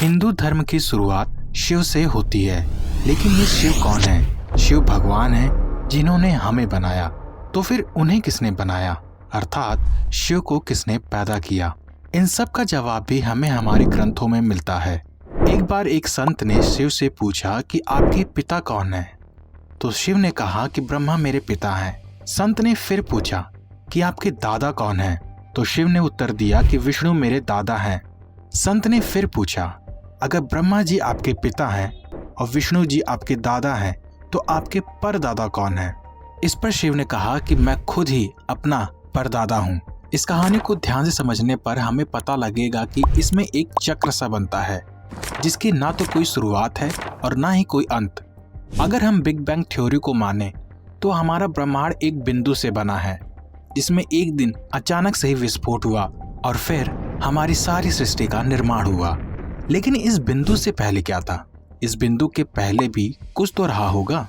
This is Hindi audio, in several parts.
हिंदू धर्म की शुरुआत शिव से होती है, लेकिन ये शिव कौन है? शिव भगवान है जिन्होंने हमें बनाया। तो फिर उन्हें किसने बनाया, अर्थात शिव को किसने पैदा किया? इन सब का जवाब भी हमें हमारे ग्रंथों में मिलता है। एक बार एक संत ने शिव से पूछा कि आपके पिता कौन है? तो शिव ने कहा कि ब्रह्मा मेरे पिता हैं। संत ने फिर पूछा कि आपके दादा कौन हैं? तो शिव ने उत्तर दिया कि विष्णु मेरे दादा हैं। संत ने फिर पूछा, अगर ब्रह्मा जी आपके पिता हैं और विष्णु जी आपके दादा हैं, तो आपके परदादा कौन है? इस पर शिव ने कहा कि मैं खुद ही अपना परदादा हूँ। इस कहानी को ध्यान से समझने पर हमें पता लगेगा कि इसमें एक चक्र सा बनता है, जिसकी ना तो कोई शुरुआत है और ना ही कोई अंत। अगर हम बिग बैंग थ्योरी को माने तो हमारा ब्रह्मांड एक बिंदु से बना है, जिसमें एक दिन अचानक से ही विस्फोट हुआ और फिर हमारी सारी सृष्टि का निर्माण हुआ। लेकिन इस बिंदु से पहले क्या था? इस बिंदु के पहले भी कुछ तो रहा होगा।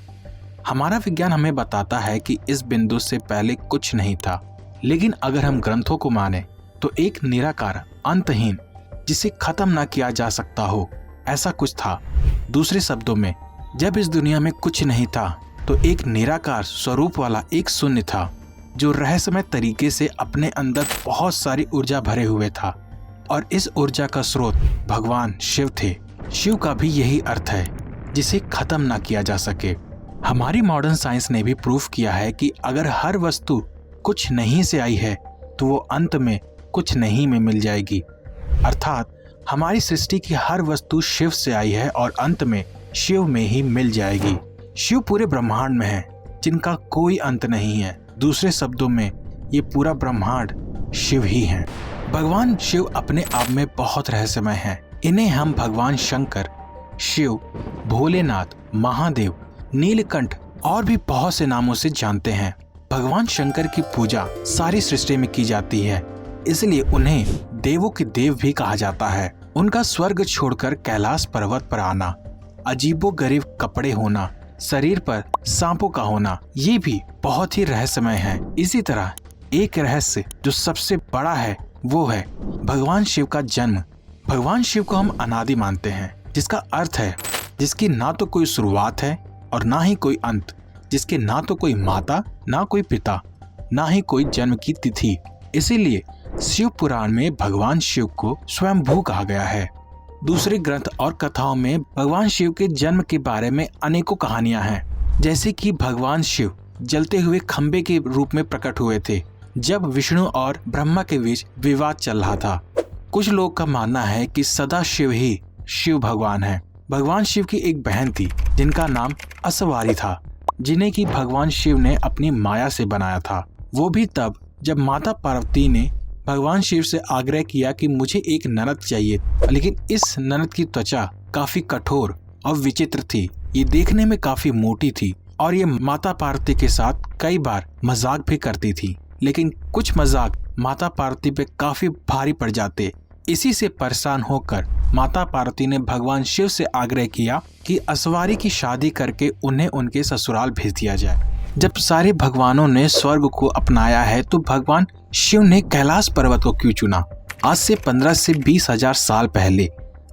हमारा विज्ञान हमें बताता है कि इस बिंदु से पहले कुछ नहीं था, लेकिन अगर हम ग्रंथों को माने तो एक निराकार, अंतहीन, जिसे खत्म ना किया जा सकता हो, ऐसा कुछ था। दूसरे शब्दों में, जब इस दुनिया में कुछ नहीं था तो एक निराकार स्वरूप वाला एक शून्य था, जो रहस्यमय तरीके से अपने अंदर बहुत सारी ऊर्जा भरे हुए था, और इस ऊर्जा का स्रोत भगवान शिव थे। शिव का भी यही अर्थ है, जिसे खत्म ना किया जा सके। हमारी मॉडर्न साइंस ने भी प्रूफ किया है कि अगर हर वस्तु कुछ नहीं से आई है तो वो अंत में कुछ नहीं में मिल जाएगी। अर्थात हमारी सृष्टि की हर वस्तु शिव से आई है और अंत में शिव में ही मिल जाएगी। शिव पूरे ब्रह्मांड में है, जिनका कोई अंत नहीं है। दूसरे शब्दों में, ये पूरा ब्रह्मांड शिव ही है। भगवान शिव अपने आप में बहुत रहस्यमय हैं। इन्हें हम भगवान शंकर, शिव, भोलेनाथ, महादेव, नीलकंठ और भी बहुत से नामों से जानते हैं। भगवान शंकर की पूजा सारी सृष्टि में की जाती है, इसलिए उन्हें देवों के देव भी कहा जाता है। उनका स्वर्ग छोड़कर कैलाश पर्वत पर आना, अजीबोगरीब कपड़े होना, शरीर पर सांपों का होना, ये भी बहुत ही रहस्यमय है। इसी तरह एक रहस्य जो सबसे बड़ा है वो है भगवान शिव का जन्म। भगवान शिव को हम अनादि मानते हैं, जिसका अर्थ है जिसकी ना तो कोई शुरुआत है और ना ही कोई अंत, जिसके ना तो कोई माता, ना कोई पिता, ना ही कोई जन्म की तिथि। इसीलिए शिव पुराण में भगवान शिव को स्वयंभू कहा गया है। दूसरे ग्रंथ और कथाओं में भगवान शिव के जन्म के बारे में अनेकों कहानियां हैं, जैसे कि भगवान शिव जलते हुए खंबे के रूप में प्रकट हुए थे जब विष्णु और ब्रह्मा के बीच विवाद चल रहा था। कुछ लोग का मानना है कि सदा शिव ही शिव भगवान है। भगवान शिव की एक बहन थी जिनका नाम असवारी था, जिन्हें कि भगवान शिव ने अपनी माया से बनाया था। वो भी तब जब माता पार्वती ने भगवान शिव से आग्रह किया कि मुझे एक ननद चाहिए, लेकिन इस ननद की त्वचा काफी कठोर और विचित्र थी। ये देखने में काफी मोटी थी और ये माता पार्वती के साथ कई बार मजाक भी करती थी, लेकिन कुछ मजाक माता पार्वती पे काफी भारी पड़ जाते। इसी से परेशान होकर माता पार्वती ने भगवान शिव से आग्रह किया कि असवारी की शादी करके उन्हें उनके ससुराल भेज दिया जाए। जब सारे भगवानों ने स्वर्ग को अपनाया है तो भगवान शिव ने कैलाश पर्वत को क्यों चुना? आज से 15 से 20 हजार साल पहले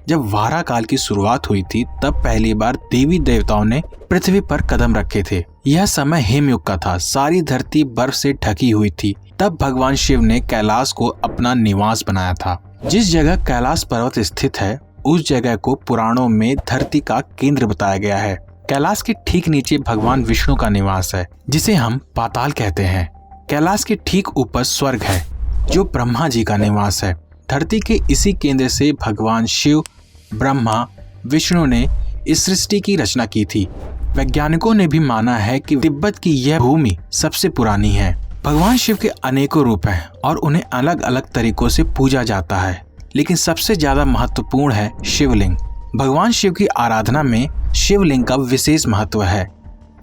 जब वारा काल की शुरुआत हुई थी, तब पहली बार देवी देवताओं ने पृथ्वी पर कदम रखे थे। यह समय हेमयुग का था, सारी धरती बर्फ से ढकी हुई थी। तब भगवान शिव ने कैलाश को अपना निवास बनाया था। जिस जगह कैलाश पर्वत स्थित है, उस जगह को पुराणों में धरती का केंद्र बताया गया है। कैलाश के ठीक नीचे भगवान विष्णु का निवास है, जिसे हम पाताल कहते हैं। कैलाश के ठीक ऊपर स्वर्ग है, जो ब्रह्मा जी का निवास है। धरती के इसी केंद्र से भगवान शिव, ब्रह्मा, विष्णु ने इस सृष्टि की रचना की थी। वैज्ञानिकों ने भी माना है कि तिब्बत की यह भूमि सबसे पुरानी है। भगवान शिव के अनेकों रूप हैं और उन्हें अलग अलग तरीकों से पूजा जाता है, लेकिन सबसे ज्यादा महत्वपूर्ण है शिवलिंग। भगवान शिव की आराधना में शिवलिंग का विशेष महत्व है।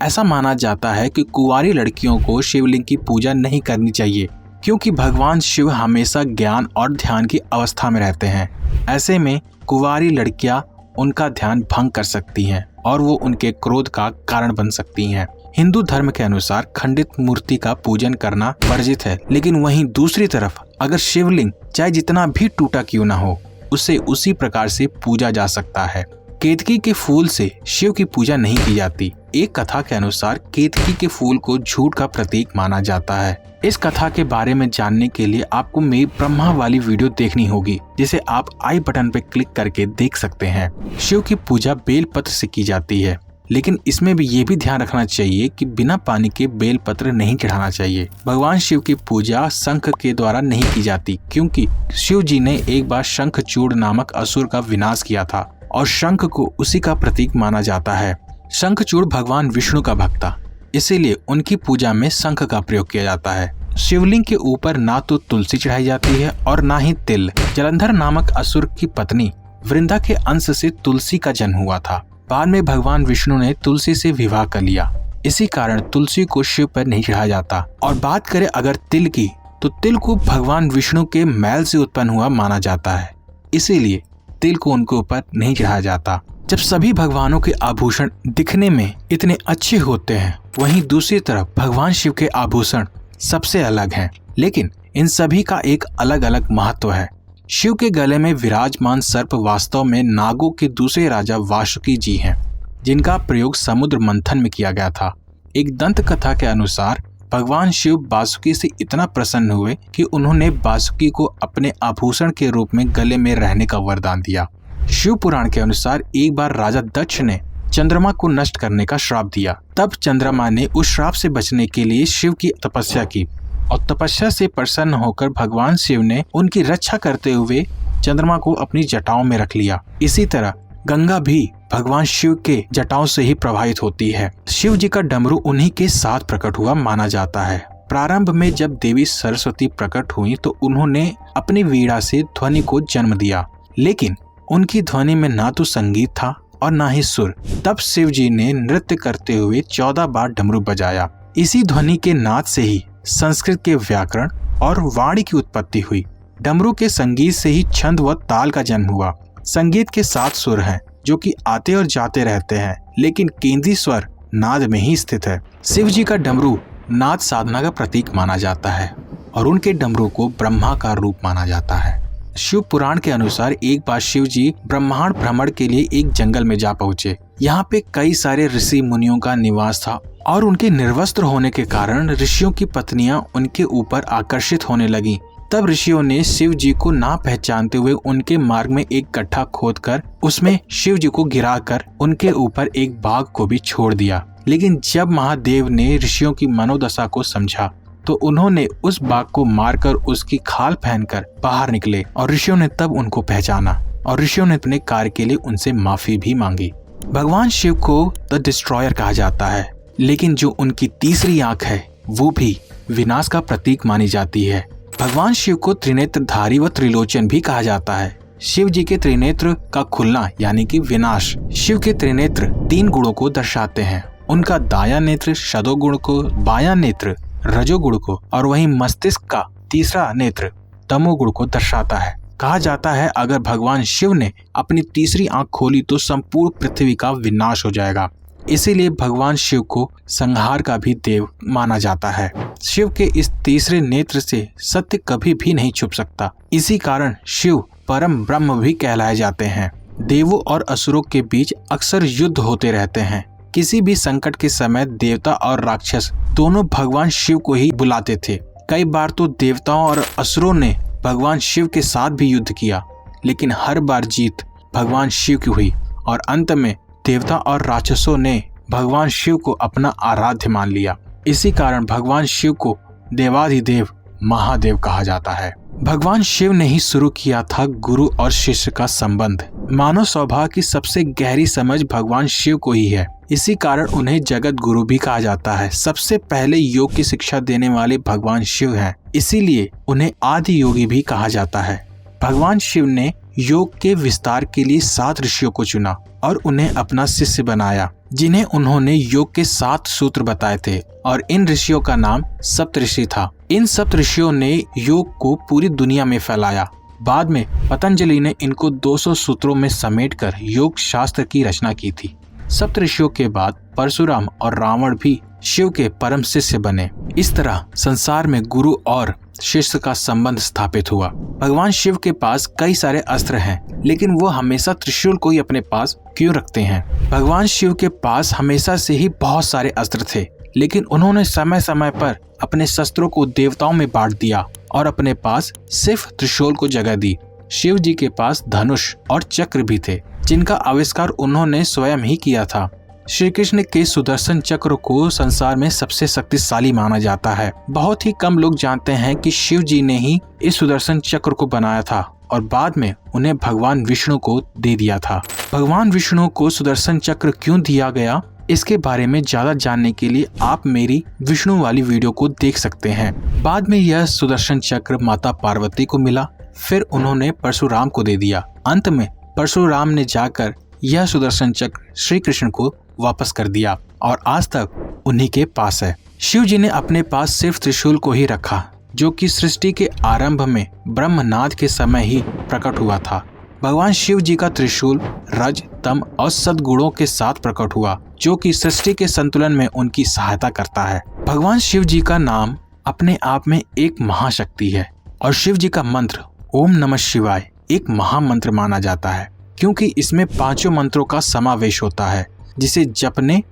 ऐसा माना जाता है कि कुंवारी लड़कियों को शिवलिंग की पूजा नहीं करनी चाहिए, क्योंकि भगवान शिव हमेशा ज्ञान और ध्यान की अवस्था में रहते हैं। ऐसे में कुंवारी लड़कियां उनका ध्यान भंग कर सकती हैं और वो उनके क्रोध का कारण बन सकती हैं। हिंदू धर्म के अनुसार खंडित मूर्ति का पूजन करना वर्जित है, लेकिन वहीं दूसरी तरफ अगर शिवलिंग चाहे जितना भी टूटा क्यों ना हो, उसे उसी प्रकार से पूजा जा सकता है। केतकी के फूल से शिव की पूजा नहीं की जाती। एक कथा के अनुसार केतकी के फूल को झूठ का प्रतीक माना जाता है। इस कथा के बारे में जानने के लिए आपको मेरी ब्रह्मा वाली वीडियो देखनी होगी, जिसे आप आई बटन पे क्लिक करके देख सकते हैं। शिव की पूजा बेलपत्र से की जाती है, लेकिन इसमें भी ये भी ध्यान रखना चाहिए कि बिना पानी के बेलपत्र नहीं चढ़ाना चाहिए। भगवान शिव की पूजा शंख के द्वारा नहीं की जाती, क्योंकि शिव जी ने एक बार शंखचूड़ नामक असुर का विनाश किया था और शंख को उसी का प्रतीक माना जाता है। शंखचूड़ भगवान विष्णु का भक्त था, इसीलिए उनकी पूजा में शंख का प्रयोग किया जाता है। शिवलिंग के ऊपर ना तो तुलसी चढ़ाई जाती है और ना ही तिल। जलंधर नामक असुर की पत्नी वृंदा के अंश से तुलसी का जन्म हुआ था। बाद में भगवान विष्णु ने तुलसी से विवाह कर लिया, इसी कारण तुलसी को शिव पर नहीं चढ़ाया जाता। और बात करें अगर तिल की, तो तिल को भगवान विष्णु के मैल से उत्पन्न हुआ माना जाता है, इसीलिए तिल को उनके ऊपर नहीं चढ़ाया जाता। जब सभी भगवानों के आभूषण दिखने में इतने अच्छे होते हैं, वहीं दूसरी तरफ भगवान शिव के आभूषण सबसे अलग हैं, लेकिन इन सभी का एक अलग अलग महत्व है। शिव के गले में विराजमान सर्प वास्तव में नागों के दूसरे राजा वासुकी जी हैं, जिनका प्रयोग समुद्र मंथन में किया गया था। एक दंत कथा के अनुसार भगवान शिव वासुकी से इतना प्रसन्न हुए कि उन्होंने वासुकी को अपने आभूषण के रूप में गले में रहने का वरदान दिया। शिव पुराण के अनुसार एक बार राजा दक्ष ने चंद्रमा को नष्ट करने का श्राप दिया। तब चंद्रमा ने उस श्राप से बचने के लिए शिव की तपस्या की और तपस्या से प्रसन्न होकर भगवान शिव ने उनकी रक्षा करते हुए चंद्रमा को अपनी जटाओं में रख लिया। इसी तरह गंगा भी भगवान शिव के जटाओं से ही प्रभावित होती है। शिव जी का डमरू उन्हीं के साथ प्रकट हुआ माना जाता है। प्रारंभ में जब देवी सरस्वती प्रकट हुई तो उन्होंने अपनी वीणा से ध्वनि को जन्म दिया, लेकिन उनकी ध्वनि में ना तो संगीत था और ना ही सुर। तब शिव जी ने नृत्य करते हुए 14 बार डमरू बजाया। इसी ध्वनि के नाद से ही संस्कृत के व्याकरण और वाणी की उत्पत्ति हुई। डमरू के संगीत से ही छंद व ताल का जन्म हुआ। संगीत के 7 सुर हैं, जो कि आते और जाते रहते हैं, लेकिन केंद्रीय स्वर नाद में ही स्थित है। शिव जी का डमरू नाद साधना का प्रतीक माना जाता है और उनके डमरू को ब्रह्मा का रूप माना जाता है। शिव पुराण के अनुसार एक बार शिव जी ब्रह्मांड भ्रमण के लिए एक जंगल में जा पहुंचे। यहाँ पे कई सारे ऋषि मुनियों का निवास था और उनके निर्वस्त्र होने के कारण ऋषियों की पत्नियां उनके ऊपर आकर्षित होने लगी। तब ऋषियों ने शिव जी को ना पहचानते हुए उनके मार्ग में एक गड्ढा खोदकर उसमें शिव जी को गिराकर उनके ऊपर एक बाघ को भी छोड़ दिया। लेकिन जब महादेव ने ऋषियों की मनोदशा को समझा तो उन्होंने उस बाघ को मारकर उसकी खाल पहनकर बाहर निकले और ऋषियों ने तब उनको पहचाना और ऋषियों ने अपने कार्य के लिए उनसे माफी भी मांगी। भगवान शिव को द डिस्ट्रॉयर कहा जाता है, लेकिन जो उनकी तीसरी आंख है वो भी विनाश का प्रतीक मानी जाती है। भगवान शिव को त्रिनेत्रधारी व त्रिलोचन भी कहा जाता है। शिव जी के त्रिनेत्र का खुलना यानी कि विनाश शिव के त्रिनेत्र 3 गुणों को दर्शाते हैं। उनका दाया नेत्र सदोगुण को, बाया नेत्र रजोगुण को और वहीं मस्तिष्क का तीसरा नेत्र तमोगुण को दर्शाता है। कहा जाता है अगर भगवान शिव ने अपनी तीसरी आंख खोली तो संपूर्ण पृथ्वी का विनाश हो जाएगा। इसीलिए भगवान शिव को संहार का भी देव माना जाता है। शिव के इस तीसरे नेत्र से सत्य कभी भी नहीं छुप सकता। इसी कारण शिव परम ब्रह्म भी कहलाए जाते हैं। देवों और असुरों के बीच अक्सर युद्ध होते रहते हैं। किसी भी संकट के समय देवता और राक्षस दोनों भगवान शिव को ही बुलाते थे। कई बार तो देवताओं और असुरों ने भगवान शिव के साथ भी युद्ध किया, लेकिन हर बार जीत भगवान शिव की हुई और अंत में देवता और राक्षसों ने भगवान शिव को अपना आराध्य मान लिया। इसी कारण भगवान शिव को देवाधिदेव महादेव कहा जाता है। भगवान शिव ने ही शुरू किया था गुरु और शिष्य का संबंध। मानव स्वभाव की सबसे गहरी समझ भगवान शिव को ही है। इसी कारण उन्हें जगत गुरु भी कहा जाता है। सबसे पहले योग की शिक्षा देने वाले भगवान शिव हैं, इसीलिए उन्हें आदि योगी भी कहा जाता है। भगवान शिव ने योग के विस्तार के लिए 7 ऋषियों को चुना और उन्हें अपना शिष्य बनाया, जिन्हें उन्होंने योग के 7 सूत्र बताए थे और इन ऋषियों का नाम सप्तऋषि था। इन सप्तऋषियों ने योग को पूरी दुनिया में फैलाया। बाद में पतंजलि ने इनको 200 सूत्रों में समेटकर योग शास्त्र की रचना की थी। सप्तऋषियों के बाद परशुराम और रावण भी शिव के परम शिष्य बने। इस तरह संसार में गुरु और शिष्य का संबंध स्थापित हुआ। भगवान शिव के पास कई सारे अस्त्र हैं, लेकिन वो हमेशा त्रिशूल को ही अपने पास क्यों रखते हैं? भगवान शिव के पास हमेशा से ही बहुत सारे अस्त्र थे, लेकिन उन्होंने समय समय पर अपने शस्त्रों को देवताओं में बांट दिया और अपने पास सिर्फ त्रिशूल को जगह दी। शिव जी के पास धनुष और चक्र भी थे, जिनका आविष्कार उन्होंने स्वयं ही किया था। श्री कृष्ण के सुदर्शन चक्र को संसार में सबसे शक्तिशाली माना जाता है। बहुत ही कम लोग जानते हैं कि शिव जी ने ही इस सुदर्शन चक्र को बनाया था और बाद में उन्हें भगवान विष्णु को दे दिया था। भगवान विष्णु को सुदर्शन चक्र क्यों दिया गया, इसके बारे में ज्यादा जानने के लिए आप मेरी विष्णु वाली वीडियो को देख सकते हैं। बाद में यह सुदर्शन चक्र माता पार्वती को मिला, फिर उन्होंने परशुराम को दे दिया। अंत में परशुराम ने जाकर यह सुदर्शन चक्र श्री कृष्ण को वापस कर दिया और आज तक उन्हीं के पास है। शिव जी ने अपने पास सिर्फ त्रिशूल को ही रखा, जो कि सृष्टि के आरंभ में ब्रह्मनाद के समय ही प्रकट हुआ था। भगवान शिव जी का त्रिशूल रज, तम और सद्गुणों के साथ प्रकट हुआ, जो कि सृष्टि के संतुलन में उनकी सहायता करता है। भगवान शिव जी का नाम अपने आप में एक महाशक्ति है और शिव जी का मंत्र ओम नमः शिवाय एक महामंत्र माना जाता है, क्योंकि इसमें 5 मंत्रों का समावेश होता है, जिसे जपने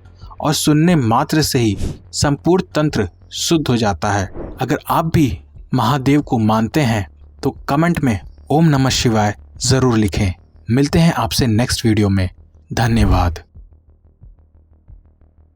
और सुनने मात्र से ही संपूर्ण तंत्र शुद्ध हो जाता है। अगर आप भी महादेव को मानते हैं तो कमेंट में ओम नमः शिवाय जरूर लिखें। मिलते हैं आपसे नेक्स्ट वीडियो में। धन्यवाद।